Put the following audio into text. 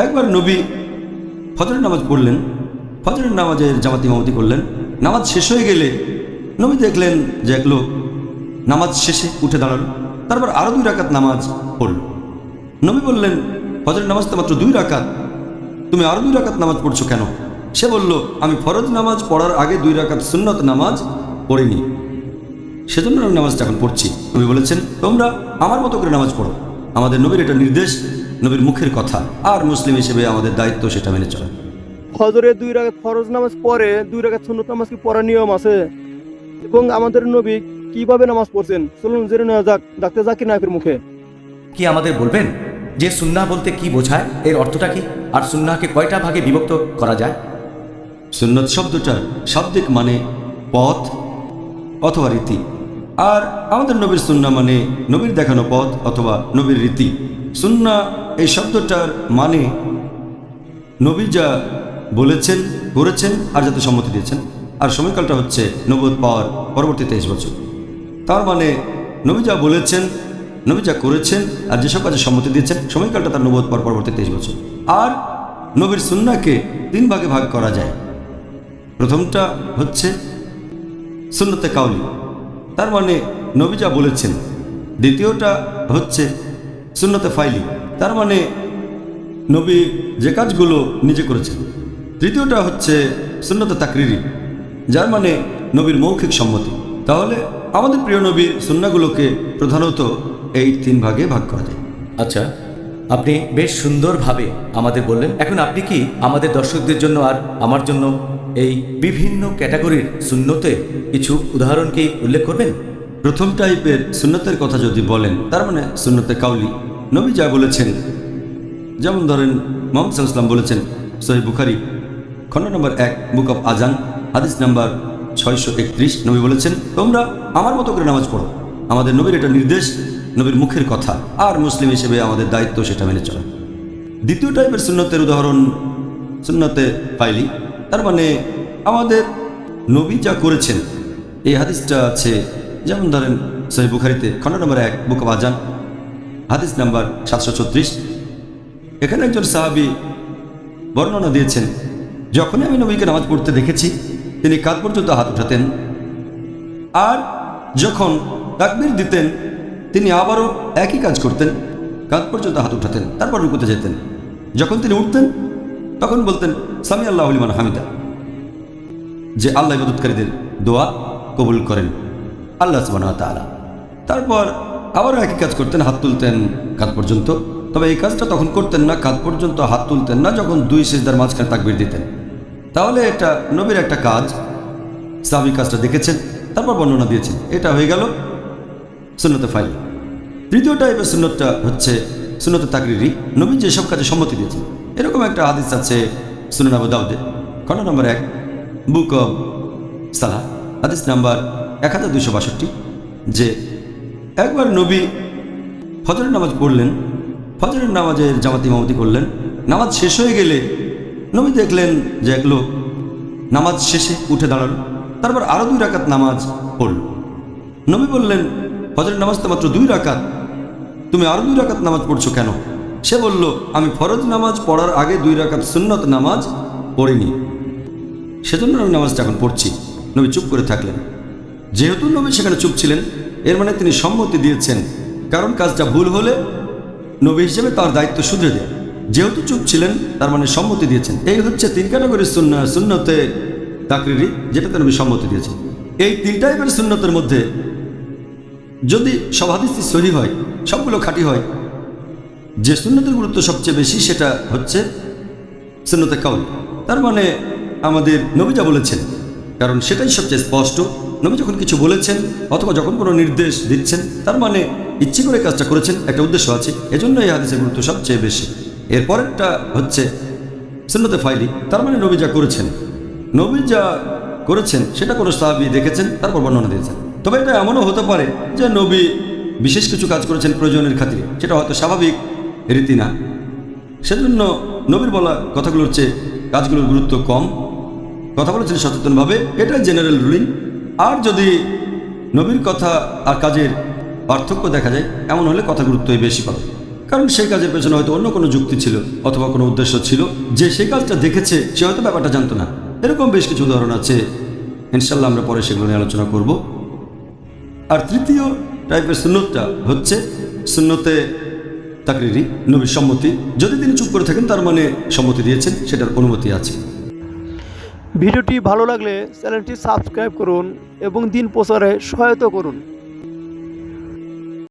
একবার নবী ফজরের নামাজ পড়লেন, ফজরের নামাজের জামাত ইমামতি করলেন। নামাজ শেষ হয়ে গেলে নবী দেখলেন যে এক লোক নামাজ শেষে উঠে দাঁড়ালো, তারপর আরও 2 রাকাত নামাজ পড়ল। নবী বললেন, ফজরের নামাজ তো মাত্র 2 রাকাত, তুমি আরও 2 রাকাত নামাজ পড়ছো কেন? সে বলল, আমি ফরজ নামাজ পড়ার আগে 2 রাকাত সুন্নত নামাজ পড়িনি, সেজন্য আমি নামাজটা এখন পড়ছি। নবী বলেছেন, তোমরা আমার মতো করে নামাজ পড়ো। আমাদের নবীর এটা নির্দেশ, নবীর মুখের কথা, আর মুসলিম হিসেবে আমাদের দায়িত্ব সেটা মেনে চলা। ফজরে 2 রাকাত ফরজ নামাজ পড়ে 2 রাকাত সুন্নত নামাজ কি পড়ার নিয়ম আছে? এবং আমাদের নবী কিভাবে নামাজ পড়ছেন চলুন জেনে নেওয়া যাক ডাক্তার জাকির নায়কের মুখে। কি আমাদের বলবেন যে সুন্নাহ বলতে কি বোঝায়, এর অর্থটা কি, আর সুন্নাহকে কয়টা ভাগে বিভক্ত করা যায়? সুন্নত শব্দটার শাব্দিক মানে পথ অথবা রীতি, আর আমাদের নবীর সুন্নাহ মানে নবীর দেখানো পথ অথবা নবীর রীতি। সুন্নাহ এই শব্দটার মানে নবী যা বলেছেন, করেছেন আর যাতে সম্মতি দিয়েছেন, আর সময়কালটা হচ্ছে নবুয়ত পাওয়ার পরবর্তী 23 বছর। তার মানে নবী যা বলেছেন, নবী যা করেছেন আর যেসব কাজে সম্মতি দিয়েছেন, সময়কালটা তার নবুয়ত পাওয়ার পরবর্তী 23 বছর। আর নবীর সুন্নাহকে 3 ভাগে ভাগ করা যায়। প্রথমটা হচ্ছে সুন্নতে কাউলি, তার মানে নবী যা বলেছেন। দ্বিতীয়টা হচ্ছে সুন্নতে ফাইলি, তার মানে নবী যে কাজগুলো নিজে করেছেন। তৃতীয়টা হচ্ছে সুন্নতে তাকরিরি, যার মানে নবীর মৌখিক সম্মতি। তাহলে আমাদের প্রিয় নবীর সুন্নাহগুলোকে প্রধানত এই 3 ভাগে ভাগ করা যায়। আচ্ছা, আপনি বেশ সুন্দরভাবে আমাদের বললেন। এখন আপনি কি আমাদের দর্শকদের জন্য আর আমার জন্য এই বিভিন্ন ক্যাটাগরির সুন্নতে কিছু উদাহরণ কি উল্লেখ করবেন? প্রথম টাইপের সুন্নতের কথা যদি বলেন, তার মানে সুন্নতে কাউলি, নবী যা বলেছেন। যেমন ধরেন মুহাম্মদ সাল্লাল্লাহু আলাইহি ওয়াসাল্লাম বলেছেন, সহিহ বুখারী খণ্ড নম্বর 1 বুক অফ আজান হাদিস নাম্বার 631, নবী বলেছেন, তোমরা আমার মতো করে নামাজ পড়ো। আমাদের নবীর এটা নির্দেশ, নবীর মুখের কথা, আর মুসলিম হিসেবে আমাদের দায়িত্ব সেটা মেনে চলা। দ্বিতীয় টাইপের সুন্নতের উদাহরণ সুন্নতে ফাইলি, তার মানে আমাদের নবী যা করেছেন। এই হাদিসটা আছে, যেমন ধরেন সহিহ বুখারীতে খণ্ড নম্বর 1 বুক অফ আজান হাদিস নাম্বার 734। এখানে একজন সাহাবী বর্ণনা দিয়েছেন, যখনই আমি নবীকে নামাজ পড়তে দেখেছি, তিনি কাঁধ পর্যন্ত হাত উঠাতেন, আর যখন তাকবীর দিতেন তিনি আবারও একই কাজ করতেন, কাঁধ পর্যন্ত হাত উঠাতেন, তারপর রুকুতে যেতেন। যখন তিনি উঠতেন তখন বলতেন, সামি আল্লাহু লিমান হামিদা, যে আল্লাহ ইবাদতকারীদের দোয়া কবুল করেন আল্লাহ সুবহানাহু ওয়া তাআলা। তারপর আবারও একই কাজ করতেন, হাত তুলতেন কাঁধ পর্যন্ত। তবে এই কাজটা তখন করতেন না, কাঁধ পর্যন্ত হাত তুলতেন না, যখন 2 সিজদার মাঝখানে তাকবীর দিতেন। তাহলে এটা নবীর একটা কাজ, সাহাবী কাজটা দেখেছেন, তারপর বর্ণনা দিয়েছেন। এটা হয়ে গেল সুন্নতে ফাইলি। তৃতীয় টাইপের সুন্নতটা হচ্ছে সুন্নতে তাকরিরি, নবী যেসব কাজে সম্মতি দিয়েছেন। এরকম একটা হাদিস আছে সুনান আবু দাউদে খণ্ড নম্বর 1 বুক অব সালাহ হাদিস নাম্বার 1262, যে একবার নবী ফজরের নামাজ পড়লেন, ফজরের নামাজের জামাত ইমামতি করলেন। নামাজ শেষ হয়ে গেলে নবী দেখলেন যে এক লোক নামাজ শেষে উঠে দাঁড়ালো, তারপর আরও 2 রাকাত নামাজ পড়ল। নবী বললেন, ফজরের নামাজ তো মাত্র 2 রাকাত, তুমি আরও 2 রাকাত নামাজ পড়ছো কেন? সে বলল, আমি ফরজ নামাজ পড়ার আগে 2 রাকাত সুন্নত নামাজ পড়িনি, সেজন্য আমি নামাজটা এখন পড়ছি। নবী চুপ করে থাকলেন। যেহেতু নবী সেখানে চুপ ছিলেন, এর মানে তিনি সম্মতি দিয়েছেন, কারণ কাজটা ভুল হলে নবী হিসেবে তার দায়িত্ব শুধরে দেয়। যেহেতু চুপ ছিলেন, তার মানে সম্মতি দিয়েছেন। এই হচ্ছে 3 ক্যাটাগরির সুন্নাহ, সুন্নতে তাকরিরি, যেটাতে নবী সম্মতি দিয়েছেন। এই 3 টাইপের সুন্নতের মধ্যে যদি সব হাদিসই সহিহ হয়, সবগুলো খাঁটি হয়, যে সুন্নতের গুরুত্ব সবচেয়ে বেশি সেটা হচ্ছে সুন্নতে কাউল। তার মানে আমাদের নবী যা বলেছেন, কারণ সেটাই সবচেয়ে স্পষ্ট। নবী যখন কিছু বলেছেন অথবা যখন কোনো নির্দেশ দিচ্ছেন, তার মানে ইচ্ছে করে কাজটা করেছেন, একটা উদ্দেশ্য আছে, এজন্য এই হাদিসের গুরুত্ব সবচেয়ে বেশি। এরপরেরটা হচ্ছে সুন্নতে ফাইলি, তার মানে নবী যা করেছেন, নবী যা করেছেন সেটা কোনো সাহাবী দেখেছেন, তারপর বর্ণনা দিয়েছেন। তবে এটা এমনও হতে পারে যে নবী বিশেষ কিছু কাজ করেছেন প্রয়োজনের খাতিরে, সেটা হয়তো স্বাভাবিক রীতি না, সেজন্য নবীর বলা কথাগুলোর চেয়ে কাজগুলোর গুরুত্ব কম। কথা বলেছেন সচেতনভাবে, এটা জেনারেল রুলিং। আর যদি নবীর কথা আর কাজের পার্থক্য দেখা যায়, এমন হলে কথা গুরুত্বই বেশি পাবে। কারণ সেই কাজের পেছনে হয়তো অন্য কোনো যুক্তি ছিল অথবা কোনো উদ্দেশ্য ছিল, যে সেই কাজটা দেখেছে সে হয়তো ব্যাপারটা জানতো না। এরকম বেশ কিছু উদাহরণ আছে, ইনশাল্লাহ আমরা পরে সেগুলো নিয়ে আলোচনা করব। আর তৃতীয় টাইপের সুন্নতটা হচ্ছে সুন্নতে তাকরিরি, নবীর সম্মতি। যদি তিনি চুপ করে থাকেন তার মানে সম্মতি দিয়েছেন, সেটার অনুমতি আছে। ভিডিওটি ভালো লাগলে চ্যানেলটি সাবস্ক্রাইব করুন এবং দিন প্রচারে সহায়তা করুন।